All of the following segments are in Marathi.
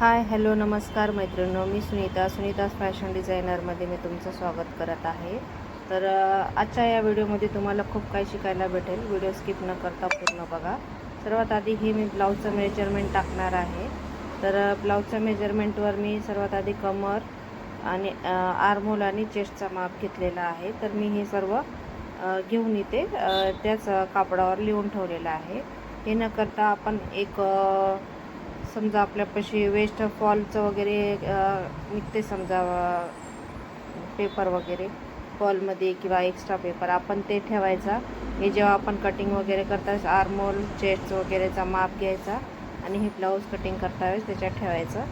हाय हॅलो नमस्कार मैत्रिणींनो, मी सुनीताज फॅशन डिझायनरमध्ये मी तुमचं स्वागत करत आहे। तर आजच्या या व्हिडिओमध्ये तुम्हाला खूप काही शिकायला भेटेल। व्हिडिओ स्किप न करता पूर्ण बघा। सर्वात आधी हे मी ब्लाऊजचं मेजरमेंट टाकणार आहे। तर ब्लाऊजच्या मेजरमेंटवर मी सर्वात आधी कमर आणि आर्महोल आणि चेस्टचा माप घेतलेला आहे। तर मी हे सर्व घेऊन इथे त्याच कापडावर लिहून ठेवलेलं आहे। हे न करता आपण एक समजा आपल्यापाशी वेस्ट फॉलचं वगैरे निघते, समजा पेपर वगैरे फॉलमध्ये किंवा एक्स्ट्रा पेपर आपण ते ठेवायचा। हे जेव्हा आपण कटिंग वगैरे करता आर्महोल चेस्ट वगैरेचा माप घ्यायचा आणि हे ब्लाऊज कटिंग करता वेळेस त्याच्यात ठेवायचं।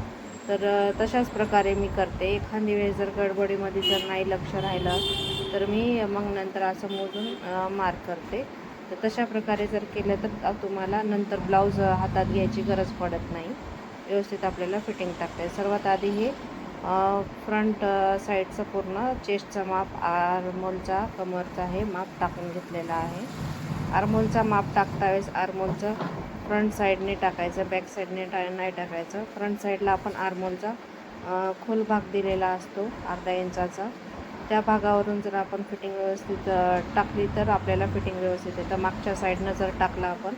तर तशाच प्रकारे मी करते। एखादी वेळेस जर गडबडीमध्ये जर नाही लक्ष राहिलं तर मी मग नंतर असं मोजून मार्क करते। तर तशा प्रकारे जर केलं तर तुम्हाला नंतर ब्लाऊज हातात घ्यायची गरज पडत नाही, व्यवस्थित आपल्याला फिटिंग टाकता येईल। सर्वात आधी हे फ्रंट साईडचं पूर्ण चेस्टचा माप, आर्महोलचा, कमरचा हे माप टाकून घेतलेला आहे। आर्महोलचा माप टाकता वेळेस आर्महोलचं फ्रंट साईडने टाकायचं, बॅक साईडने नाही टाकायचं। फ्रंट साईडला आपण आर्महोलचा खोल भाग दिलेला असतो अर्धा इंचाचा, त्या भागावरून जर आपण फिटिंग व्यवस्थित टाकली तर आपल्याला फिटिंग व्यवस्थित येतं। मागच्या साईडनं जर टाकला आपण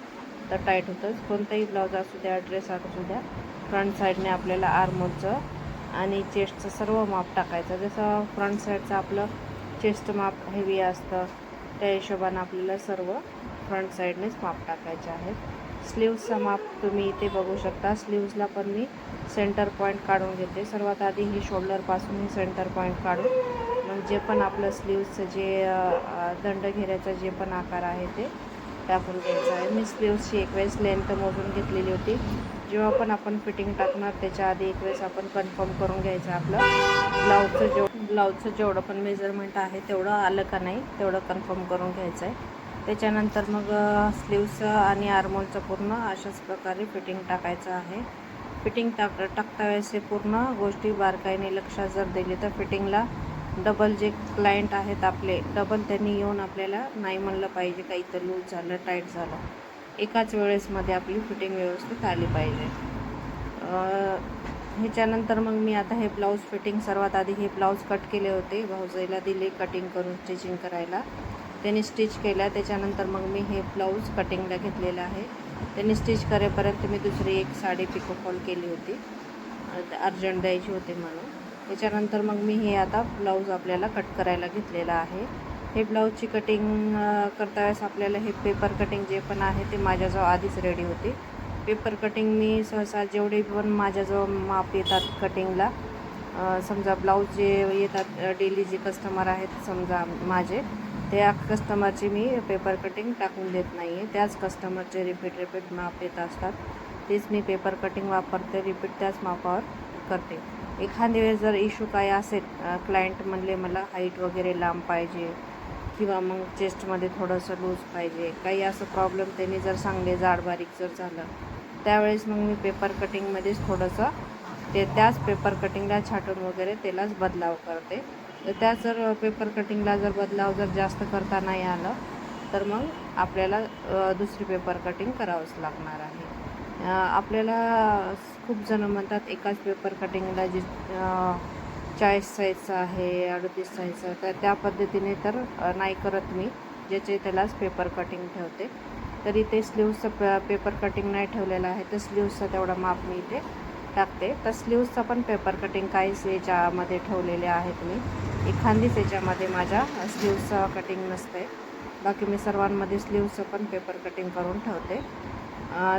तर टाईट होतं। कोणताही ब्लाऊज असू द्या, ड्रेस असू द्या, फ्रंट साईडने आपल्याला आर्महोलचं आणि चेस्टचं सर्व माप टाकायचं। जसं फ्रंट साईडचं आपलं चेस्ट माप हेवी असतं, त्या हिशोबानं आपल्याला सर्व फ्रंट साईडनेच माप टाकायचे आहेत। स्लीव्सचा माप तुम्ही इथे बघू शकता। स्लीव्सला पण मी सेंटर पॉईंट काढून घेते। सर्वात आधी ही शोल्डरपासून ही सेंटर पॉईंट काढून मग जे पण आपलं स्लीव्सचं जे दंड घेऱ्याचा जे पण आकार आहे ते टाकून घ्यायचा आहे। मी स्लीव्सची एक वेळेस लेंथ मोजून घेतलेली होती। जेव्हा पण आपण फिटिंग टाकणार त्याच्या आधी एक वेळेस आपण कन्फर्म करून घ्यायचं आपलं ब्लाऊजचं जेवढं पण मेजरमेंट आहे तेवढं आलं का नाही तेवढं कन्फर्म करून घ्यायचं आहे। त्याच्यानंतर मग स्लीव्सचं आणि आर्महोलचं पूर्ण अशाच प्रकारे फिटिंग टाकायचं आहे। फिटिंग टाकता वेळेस हे पूर्ण गोष्टी बारकाईने लक्षात जर दिली तर फिटिंगला डबल जे क्लायंट आहेत आपले, डबल त्यांनी येऊन आपल्याला नाही म्हणलं पाहिजे का इथं लूज झालं, टाईट झालं। एकाच वेळेसमध्ये आपली फिटिंग व्यवस्थित आली पाहिजे। ह्याच्यानंतर मग मी आता हे ब्लाऊज फिटिंग, सर्वात आधी हे ब्लाऊज कट केले होते, भाऊजाईला दिले कटिंग करून स्टिचिंग करायला, त्यांनी स्टिच केल्या। त्याच्यानंतर मग मी हे ब्लाऊज कटिंगला घेतलेलं आहे। त्यांनी स्टिच करेपर्यंत मी दुसरी एक साडी पिको फॉल केली होती, अर्जंट द्यायची होती म्हणून। त्याच्यानंतर मग मी हे आता ब्लाऊज आपल्याला कट करायला घेतलेलं आहे। हे ब्लाऊजची कटिंग करता वेळेस आपल्याला हे पेपर कटिंग जे पण आहे ते माझ्याजवळ आधीच रेडी होती। पेपर कटिंग मी सहसा जेवढे पण माझ्याजवळ माप येतात कटिंगला, समजा ब्लाऊज जे येतात डेली जे कस्टमर आहेत समजा माझे, त्या कस्टमरची मी पेपर कटिंग टाकून देत नाही आहे। त्याच कस्टमरचे रिपीट माप येत असतात, तेच मी पेपर कटिंग वापरते, रिपीट त्याच मापावर करते। एखादी वेळेस जर इश्यू काय असेल, क्लायंट म्हणले मला हाईट वगैरे लांब पाहिजे किंवा मग चेस्टमध्ये थोडंसं लूज पाहिजे, काही असं प्रॉब्लेम त्यांनी जर सांगले, जाड बारीक जर झालं, त्यावेळेस मग मी पेपर कटिंगमध्येच थोडंसं त्याच पेपर कटिंगला छाटून वगैरे त्यालाच बदलाव करते। तर त्याच जर पेपर कटिंगला जर बदलाव जर जास्त करता नाही आलं तर मग आपल्याला दुसरी पेपर कटिंग करावंच लागणार आहे। आपल्याला खूप जण म्हणतात एकाच पेपर कटिंगला जे 40 साईजचं आहे, 38 साईजचं, तर त्या पद्धतीने तर नाही करत मी, ज्याचे त्यालाच पेपर कटिंग ठेवते। तर इथे स्लीव्सचं पेपर कटिंग नाही ठेवलेलं आहे, तर स्लीव्सचा तेवढा माप मी इथे टाकते। तर स्लीव्सचा पण पेपर कटिंग काहीच याच्यामध्ये ठेवलेले आहेत मी, एखादीच याच्यामध्ये माझ्या स्लीव्सचं कटिंग नसते, बाकी मी सर्वांमध्ये स्लीव्सचं पण पेपर कटिंग करून ठेवते।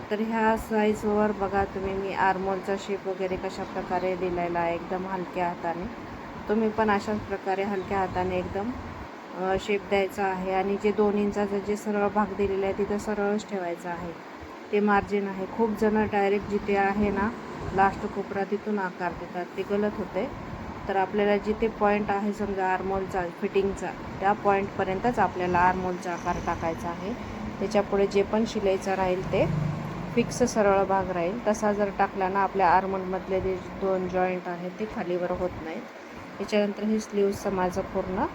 तर ह्या साईजवर बघा तुम्ही, मी आर्महोलचा शेप वगैरे कशा प्रकारे दिलेला आहे एकदम हलक्या हाताने। तुम्ही पण अशाच प्रकारे हलक्या हाताने एकदम शेप द्यायचा आहे। आणि जे 2 इंचाचं जे सरळ भाग दिलेला आहे तिथं सरळच ठेवायचं आहे, ते मार्जिन आहे। खूप जण डायरेक्ट जिथे आहे ना लास्ट कोपरा तिथून आकार देतात, ते गलत होते। तर आपल्याला जिथे पॉईंट आहे समजा आर्महोलचा फिटिंगचा, त्या पॉईंटपर्यंतच आपल्याला आर्महोलचा आकार टाकायचा आहे। त्याच्यापुढे जे पण शिलाईचं राहील ते फिक्स सरळ भाग राहील। तसा जर टाकला ना आपल्या आर्महोलमधले जे 2 जॉईंट आहेत ते खालीवर होत नाहीत। त्याच्यानंतर हे स्लीव्सचं माझं पूर्ण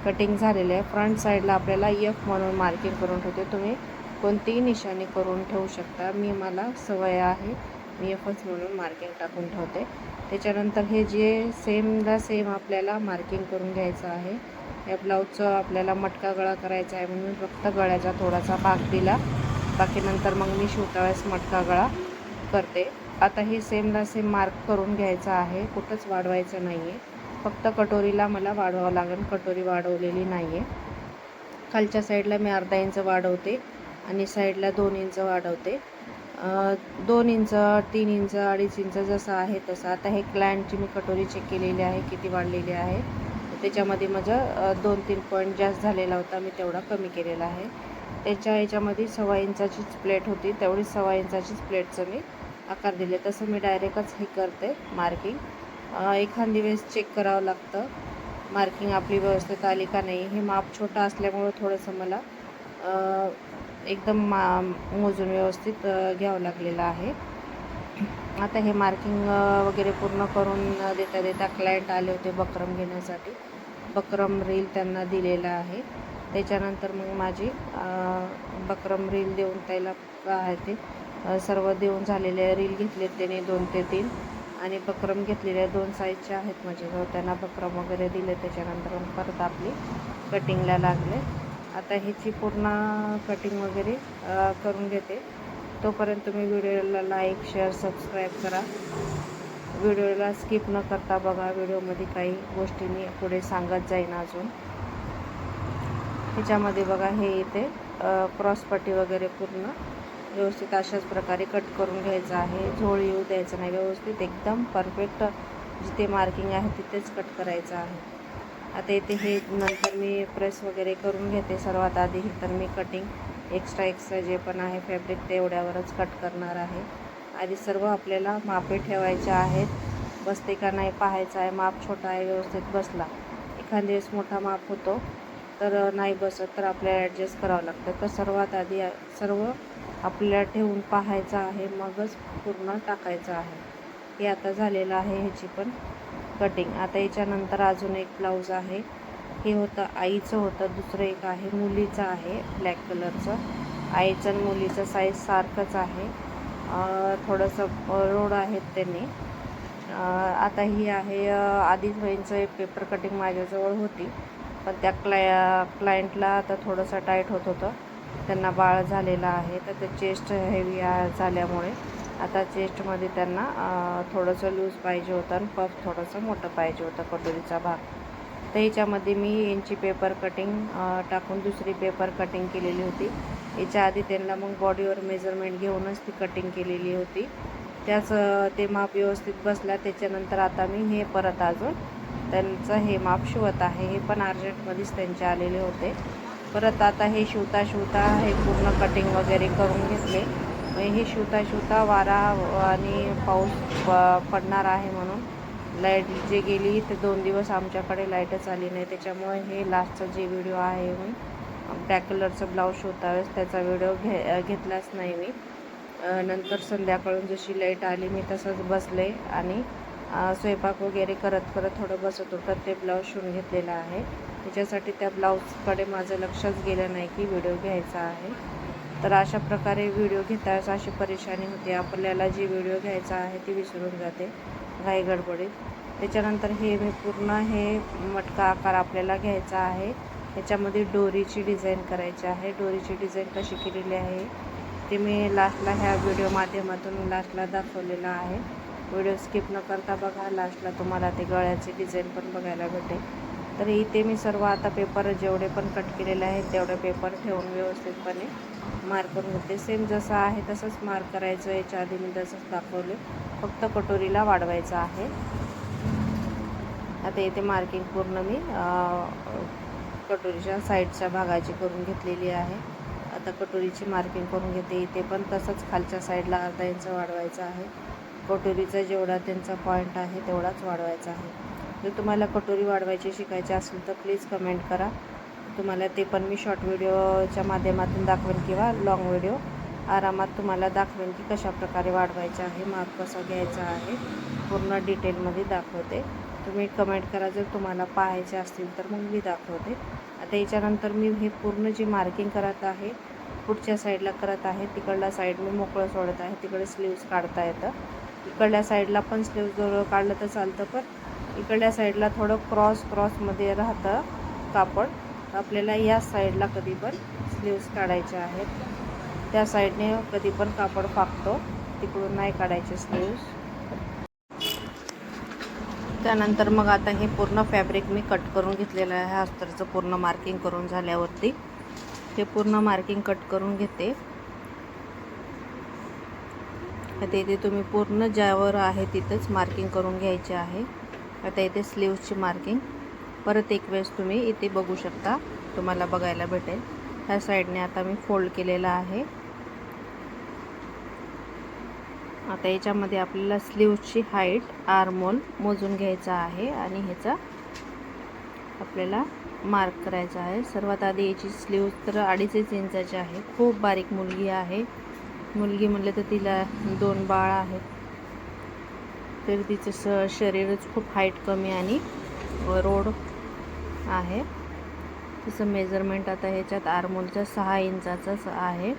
कटिंग झालेलं आहे। फ्रंट साईडला आपल्याला F म्हणून मार्किंग करून ठेवते, तुम्ही कोणतीही निशाणी करून ठेवू शकता। मला सवय आहे मी एफच म्हणून मार्किंग टाकून ठेवते. त्याच्यानंतर हे जे सेम आपल्याला मार्किंग करून घ्यायचं आहे. या ब्लाऊजचं आपल्याला मटका गळा करायचा आहे म्हणून फक्त गळ्याचा थोडासा भाग दिला, बाकी नंतर मग मी शिवता वेळेस मटका गळा करते. आता हे सेम मार्क करून घ्यायचं आहे, कुठंच वाढवायचं नाही आहे. फक्त कटोरीला मला वाढवावं लागेल, कटोरी वाढवलेली नाही आहे. खालच्या साईडला मी अर्धा इंच वाढवते आणि साईडला 2 इंच वाढवते. 2 इंच, 3 इंच, 2.5 इंच जसं आहे तसं. आता हे क्लायंटची मी कटोरी चेक केलेली आहे किती वाढलेली आहे. त्याच्यामध्ये माझं 2-3 पॉईंट जास्त झालेला होता, मी तेवढा कमी केलेला आहे. त्याच्या याच्यामध्ये 1.25 इंचाचीच प्लेट होती, तेवढीच 1.25 इंचाचीच प्लेटचं मी आकार दिले. तसं मी डायरेक्टच हे करते मार्किंग. एखादी वेळेस चेक करावं लागतं मार्किंग आपली व्यवस्थित आली का नाही. हे माप छोटं असल्यामुळं थोडंसं मला एकदम मोजून व्यवस्थित घ्यावं लागलेलं आहे. आता हे मार्किंग वगैरे पूर्ण करून देता क्लायंट आले होते बकरम घेण्यासाठी. बकरम रील त्यांना दिलेला आहे. त्याच्यानंतर मग माझी बकरम रील देऊन त्याला आहे ते सर्व देऊन झालेले रील घेतलेत त्याने 2 ते 3 आणि बकरम घेतलेल्या 2 साईजच्या आहेत माझ्याजवळ. त्यांना बकरम वगैरे दिले. त्याच्यानंतर मग परत आपली कटिंगला लागले. आता ह्याची पूर्ण कटिंग वगैरे करून घेते. तोपर्यंत तुम्ही व्हिडिओला लाईक, शेअर, सबस्क्राईब करा. व्हिडिओला स्किप न करता बघा, व्हिडिओमध्ये काही गोष्टी मी पुढे सांगत जाईन अजून. ह्याच्यामध्ये बघा हे इथे क्रॉसपट्टी वगैरे पूर्ण व्यवस्थित अशाच प्रकारे कट करून घ्यायचं आहे. झोळ येऊ द्यायचं नाही, व्यवस्थित एकदम परफेक्ट जिथे मार्किंग आहे तिथेच कट करायचं आहे. आता इथे हे नंतर मी प्रेस वगैरे करून घेते. सर्वात आधी तर मी कटिंग एक्स्ट्रा जे पण आहे फॅब्रिक ते एवढ्यावरच कट करणार आहे. आधी सर्व आपल्याला मापे ठेवायचे आहेत, बसते का नाही पाहायचं आहे. माप छोटा आहे, व्यवस्थित बसला. एखाद्या वेळेस मोठा माप होतो तर नाही बसत तर आपल्याला ॲडजस्ट करावं लागतं. तर सर्वात आधी सर्व आपल्याला ठेवून पाहायचं आहे, मगच पूर्ण टाकायचं आहे. हे आता झालेलं आहे ह्याची पण कटिंग. आता याच्यानंतर अजून एक ब्लाऊज आहे. हे होतं आईचं होतं, दुसरं एक आहे मुलीचं आहे ब्लॅक कलरचं. आईचं आणि मुलीचं साईज सारखंच आहे, थोडंसं रोड आहेत त्यांनी. आता ही आहे आधीच बहीणचं पेपर कटिंग माझ्याजवळ होती, पण त्या क्लायंटला आता थोडंसं टाईट होत होतं. त्यांना बाळ झालेलं आहे तर ते चेस्ट हेवी झाल्यामुळे आता चेस्टमध्ये त्यांना थोडंसं लूज पाहिजे होतं आणि पफ थोडंसं मोठं पाहिजे होतं कटोरीचा भाग. तर ह्याच्यामध्ये मी यांची पेपर कटिंग टाकून दुसरी पेपर कटिंग केलेली होती. याच्या आधी त्यांना मग बॉडीवर मेजरमेंट घेऊनच ती कटिंग केलेली होती. त्याच ते माप व्यवस्थित बसला. त्याच्यानंतर आता मी हे परत अजून त्यांचं हे माप शिवत आहे. हे पण अर्जंटमध्येच त्यांचे आलेले होते. परत आता हे शिवता हे पूर्ण कटिंग वगैरे करून घेतले. हे शिवता वारा आणि पाऊस पडणार आहे म्हणून लाईट जे गेली ते 2 दिवस आमच्याकडे लाईटच आली नाही. त्याच्यामुळे हे लास्टचा जे व्हिडिओ आहे मी ब्लॅक कलरचं ब्लाऊज शिवता वेळेस त्याचा व्हिडिओ घेतलाच नाही मी. नंतर संध्याकाळून जशी लाईट आली मी तसंच बसले आणि स्वयंपाक वगैरे करत थोडं बसत होतं ते ब्लाऊज शिवून घेतलेलं आहे. त्याच्यासाठी त्या ब्लाऊजकडे माझं लक्षच गेलं नाही की व्हिडिओ घ्यायचा आहे. तर अशा प्रकारे व्हिडिओ घेताच अशी परेशानी होते. आपल्याला जी व्हिडिओ घ्यायचा आहे ती विसरून जाते घाई गडबडीत. त्याच्यानंतर हे मी पूर्ण हे मटका आकार आपल्याला घ्यायचा आहे. ह्याच्यामध्ये डोरीची डिझाईन करायची आहे. डोरीची डिझाईन कशी केलेली आहे ते मी लास्टला ह्या व्हिडिओ माध्यमातून लास्टला दाखवलेलं आहे. व्हिडिओ स्किप न करता बघा, लास्टला तुम्हाला ते गळ्याची डिझाईन पण बघायला भेटेल. तर इथे मी सर्व आता पेपर जेवढे पण कट केलेले आहेत तेवढे पेपर ठेवून व्यवस्थितपणे मार्क करून घेते. सेम जसं आहे तसंच मार्क करायचं. याच्या आधी मी तसंच दाखवले, फक्त कटोरीला वाढवायचं आहे. आता इथे मार्किंग पूर्ण मी कटोरीच्या साईडच्या भागाची करून घेतलेली आहे. आता कटोरीची मार्किंग करून घेते. इथे पण तसंच खालच्या साईडला अर्धा इंच वाढवायचं आहे. कटोरीचा जेवढा त्यांचा पॉईंट आहे तेवढाच वाढवायचा आहे. जर तुम्हाला कटोरी वाढवायची शिकायची असेल तर प्लीज कमेंट करा. तुम्हाला ते पण मी शॉर्ट व्हिडिओच्या माध्यमातून दाखवेन किंवा लाँग व्हिडिओ आरामात तुम्हाला दाखवेन की कशाप्रकारे वाढवायचं आहे, माप कसं घ्यायचं आहे, पूर्ण डिटेलमध्ये दाखवते. तुम्ही कमेंट करा जर तुम्हाला पाहायचे असतील तर मग मी दाखवते. आता याच्यानंतर मी हे पूर्ण जी मार्किंग करत आहे पुढच्या साईडला करत आहे. तिकडला साईड मी मोकळं सोडत आहे, तिकडे स्लीव्स काढता येतं. इकडल्या साईडला पण स्लीव्स जर काढलं तर चालतं, पण इकडल्या साईडला थोडं क्रॉसमध्ये राहतं कापड. आपल्याला या साईडला कधी पण स्लीव्स काढायचे आहेत. त्या साईडने कधी पण कापड फाकतो, तिकडून नाही काढायचे स्लीव्स. त्यानंतर मग आता हे पूर्ण फॅब्रिक मी कट करून घेतलेलं आहे. अस्तरचं पूर्ण मार्किंग करून झाल्यावरती हे पूर्ण मार्किंग कट करून घेते. आता इथे तुम्ही पूर्ण ज्यावर आहे तिथंच मार्किंग करून घ्यायचे आहे. आता इथे स्लीव्सची मार्किंग परत एक वेळेस तुम्ही इथे बघू शकता, तुम्हाला बघायला भेटेल. ह्या साईडने आता मी फोल्ड केलेला आहे. आता याच्यामध्ये आपल्याला स्लीव्सची हाईट आर्महोल मोजून घ्यायचा आहे आणि ह्याचा आपल्याला मार्क करायचा आहे. सर्वात आधी याची स्लीव्स तर 2.5 इंचाची आहे. खूप बारीक मुलगी आहे. मुलगी म्हणलं तर तिला 2 बाळ आहेत, तर तिचं शरीरच खूप हाईट कमी आणि रोड आहे. तिचं मेजरमेंट आता ह्याच्यात आर्महोलचा 6 इंचाचाच आहे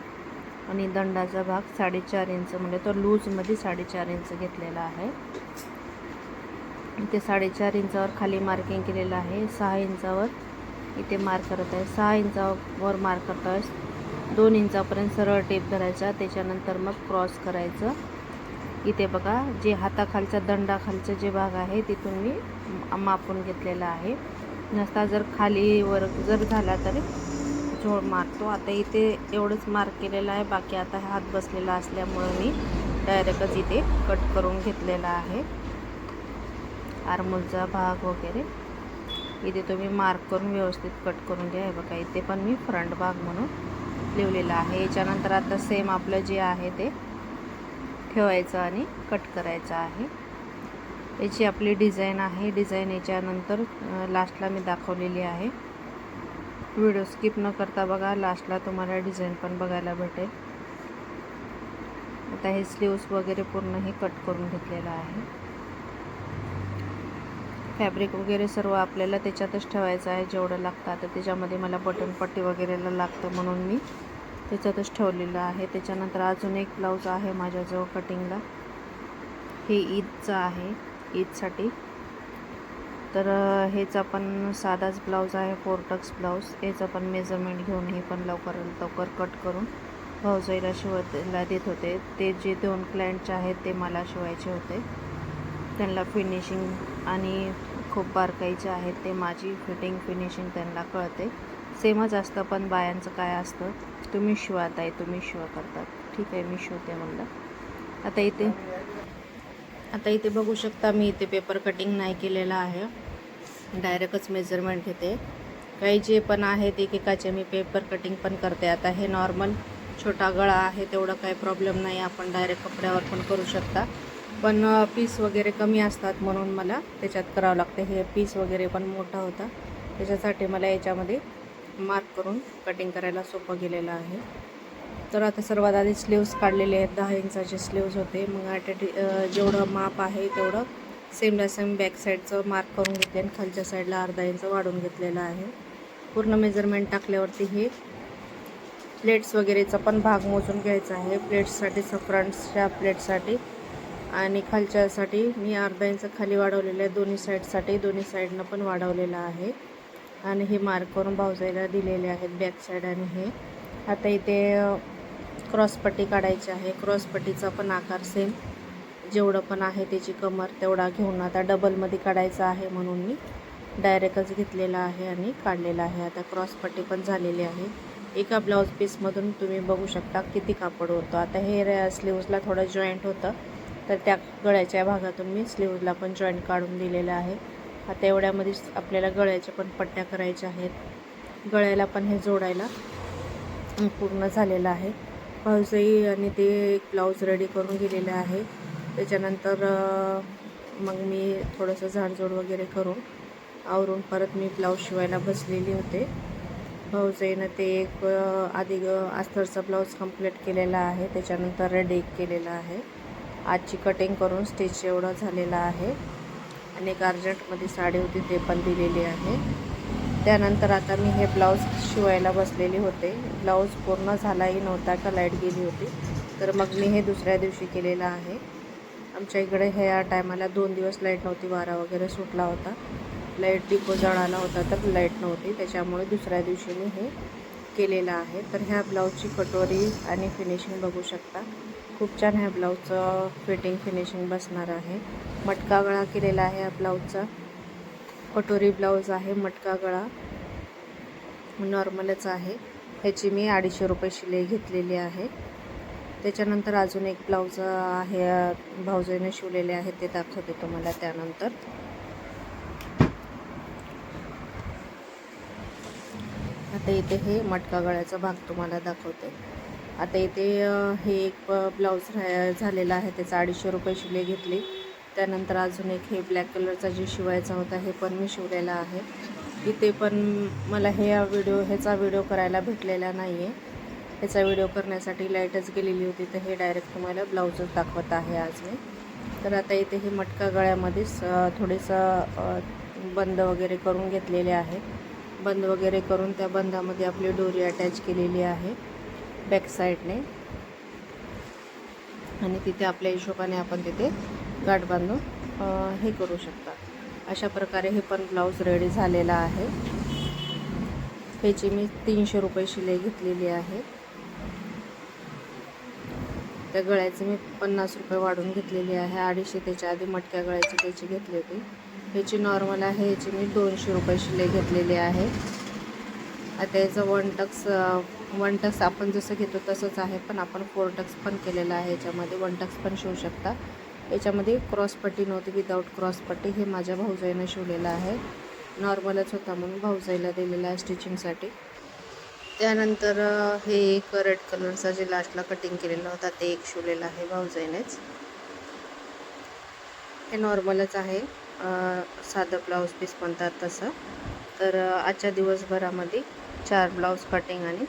आणि दंडाचा भाग 4.5 इंच, म्हणजे तो लूजमध्ये 4.5 इंच घेतलेला आहे. इथे 4.5 इंचावर खाली मार्किंग केलेलं आहे. 6 इंचावर इथे मार्क करत आहे. 6 इंचावर मार्क करत आहे. 2 इंचापर्यंत सरळ टेप धरायचा, त्याच्यानंतर मग क्रॉस करायचं. इथे बघा, जे हाताखालचा दंडाखालचा जे भाग आहे तिथून मी मापून घेतलेला आहे. नसता जर खाली वर जर झाला तरी जोड मारतो. आता इथे एवढंच मार्क केलेलं आहे. बाकी आता हात बसलेला असल्यामुळं मी डायरेक्टच इथे कट करून घेतलेला आहे. आर्महोलचा भाग वगैरे इथे तुम्ही मार्क करून व्यवस्थित कट करून घ्या. हे बघा, इथे पण मी फ्रंट भाग म्हणून लिहिलेला आहे. याच्यानंतर आता सेम आपलं जे आहे ते ठेवायचं आणि कट करायचं आहे. याची आपली डिझाईन आहे. डिझाईन याच्यानंतर लास्टला मी दाखवलेली आहे. व्हिडिओ स्किप न करता बघा, लास्टला तुम्हाला डिझाईन पण बघायला भेटेल. आता हे स्लीव्स वगैरे पूर्ण हे कट करून घेतलेलं आहे. फॅब्रिक वगैरे सर्व आपल्याला त्याच्यातच ठेवायचं आहे जेवढं लागतं. आता त्याच्यामध्ये मला बटन पट्टी वगैरेला लागतं म्हणून मी त्याच्यातच ठेवलेलं आहे. त्याच्यानंतर अजून एक ब्लाऊज आहे माझ्याजवळ कटिंगला. हे ईदचं आहे, ईदसाठी. तर हेचा पण साधाच ब्लाऊज आहे, 4 टक्स ब्लाऊज. याचं पण मेजरमेंट घेऊन हे पण लवकर कट करून भाऊजाईला शिवायला देत होते. ते जे 2 क्लायंटचे आहेत ते मला शिवायचे होते. त्यांना फिनिशिंग आणि खूप बारकाईचे आहेत, ते माझी फिनिशिंग त्यांना कळते. सेमच असतं, पण बायांचं काय असतं, तुम्ही शिवत आहे, तुम्ही शिवा करतात. ठीक आहे, मी शिवते म्हणलं. आता इथे बघू शकता, मी इथे पेपर कटिंग नाही केलेलं आहे, डायरेक्टच मेजरमेंट घेते. काही जे पण आहेत एकेकाचे मी पेपर कटिंग पण करते. आता हे नॉर्मल छोटा गळा आहे, तेवढा काही प्रॉब्लेम नाही, आपण डायरेक्ट कपड्यावर पण करू शकता. पण पीस वगैरे कमी असतात म्हणून मला त्याच्यात करावं लागतं. हे पीस वगैरे पण मोठा होता, त्याच्यासाठी मला याच्यामध्ये मार्क करून कटिंग करायला सोपं गेलेलं आहे. तर आता सर्वात आधी स्लीव्स काढलेले आहेत. 10 इंचाचे स्लीव्स होते. मग जेवढं माप आहे तेवढं सेमला सेम बॅक साईडचं मार्क करून घेतले आणि खालच्या साईडला अर्धा इंच वाढवून घेतलेलं आहे. पूर्ण मेजरमेंट टाकल्यावरती हे प्लेट्स वगैरेचा पण भाग मोजून घ्यायचा आहे. प्लेट्ससाठी, फ्रंटच्या प्लेटसाठी आणि खालच्यासाठी मी अर्धा इंच खाली वाढवलेलं आहे. दोन्ही साईडसाठी, दोन्ही साईडनं पण वाढवलेलं आहे आणि हे मार्क करून भाऊजाईला दिलेले आहेत बॅक साईड. आणि हे आता इथे क्रॉसपट्टी काढायची आहे. क्रॉसपट्टीचा पण आकार सेम जेवढं पण आहे त्याची कमर तेवढा घेऊन आता डबलमध्ये काढायचं आहे म्हणून मी डायरेक्टच घेतलेला आहे आणि काढलेला आहे. आता क्रॉसपट्टी पण झालेली आहे. एका ब्लाऊज पीसमधून तुम्ही बघू शकता किती कापड होतं. आता हे स्लीव्सला थोडं जॉईंट होतं, तर त्या गळ्याच्या भागातून मी स्लीव्सला पण जॉईंट काढून दिलेलं आहे. आता एवढ्यामध्येच आपल्याला गळ्याच्या पण पट्ट्या करायच्या आहेत. गळ्याला पण हे जोडायला पूर्ण झालेलं आहे. भाऊजाई आणि ते एक ब्लाऊज रेडी करून गेलेलं आहे. त्याच्यानंतर मग मी थोडंसं झाडझोड वगैरे करून आवरून परत मी ब्लाऊज शिवायला बसलेली होते. भाऊजाईनं ते एक आधी अस्तरचा ब्लाऊज कंप्लीट केलेला आहे, त्याच्यानंतर रेडी केलेला आहे. आजची कटिंग करून स्टिच एवढं झालेलं आहे आणि एक अर्जंटमध्ये साडी होती ते पण दिलेली आहे. त्यानंतर आता मी हे ब्लाऊज शिवायला बसलेली होते. ब्लाऊज पूर्ण झालाही नव्हता का लाईट गेली होती, तर मग मी हे दुसऱ्या दिवशी केलेलं आहे. आमच्या इकडे ह्या टायमाला 2 दिवस लाईट नव्हती, वारा वगैरे सुटला होता, लाईट डिपो जळाला होता, तर लाईट नव्हती, त्याच्यामुळे दुसऱ्या दिवशी मी हे केलेलं आहे. तर ह्या ब्लाऊजची कटोरी आणि फिनिशिंग बघू शकता. खूप छान ह्या ब्लाऊजचं फिटिंग फिनिशिंग बसणार आहे. मटका गळा केलेला आहे ह्या ब्लाऊजचा. कटोरी ब्लाऊज आहे, मटका गळा नॉर्मलच आहे. ह्याची मी 250 रुपये शिलाई घेतलेली आहे. त्याच्यानंतर अजून एक ब्लाऊज आहे, भाऊजीने शिवलेले आहे, ते दाखवते तुम्हाला त्यानंतर. आता इथे हे मटका गळ्याचा भाग तुम्हाला दाखवते. आता इथे हे एक ब्लाऊज झालेला आहे, त्याचा 250 रुपये शिलाई घेतली. त्यानंतर अजून एक हे ब्लॅक कलरचा जे शिवायचा होता, हे पण मी शिवलेला आहे. इथे पण मला ह्याचा व्हिडिओ करायला भेटलेला नाही आहे. ह्याचा व्हिडिओ करण्यासाठी लाईटच गेलेली होती, तर हे डायरेक्ट तुम्हाला ब्लाऊजच दाखवत आहे आज मी. तर आता इथे हे मटका गळ्यामध्येच थोडेसं बंद वगैरे करून घेतलेले आहे. बंद वगैरे करून त्या बंदामध्ये आपली डोरी अटॅच केलेली आहे बॅक साईडने, आणि तिथे आपल्या हिशोबाने आपण तिथे गाठ बांधून हे करू शकता. अशा प्रकारे हे पण ब्लाऊज रेडी झालेला आहे. ह्याची मी 300 रुपये शिलाई घेतलेली आहे. त्या गळ्याचे मी 50 रुपये वाढून घेतलेली आहे. 250 त्याच्या आधी मटक्या गळ्याची त्याची घेतली होती. ह्याची नॉर्मल आहे, ह्याची मी 200 रुपये शिलाई घेतलेली आहे. आता याचं 1 टक्स आपण जसं घेतो तसंच आहे, पण आपण 4 टक्स पण केलेलं आहे. याच्यामध्ये 1 टक्स पण शिवू शकता. याच्यामध्ये क्रॉसपट्टी नव्हती, विदाऊट क्रॉसपट्टी. हे माझ्या भाऊजाईनं शिवलेलं आहे. नॉर्मलच होता म्हणून भाऊजाईला दिलेला आहे स्टिचिंगसाठी. त्यानंतर हे एक रेड कलरचा जे लास्टला कटिंग केलेला होता, ते एक शिवलेलं आहे भाऊजाईनेच. हे नॉर्मलच आहे, साधं ब्लाऊज पीस म्हणतात तसं. तर आजच्या दिवसभरामध्ये 4 ब्लाऊज कटिंग आणि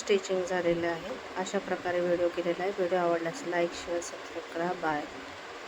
स्टिचिंग झालेलं आहे. अशा प्रकारे व्हिडिओ केलेला आहे. व्हिडिओ आवडल्यास लाईक, शेअर, सबस्क्राईब करा. बाय.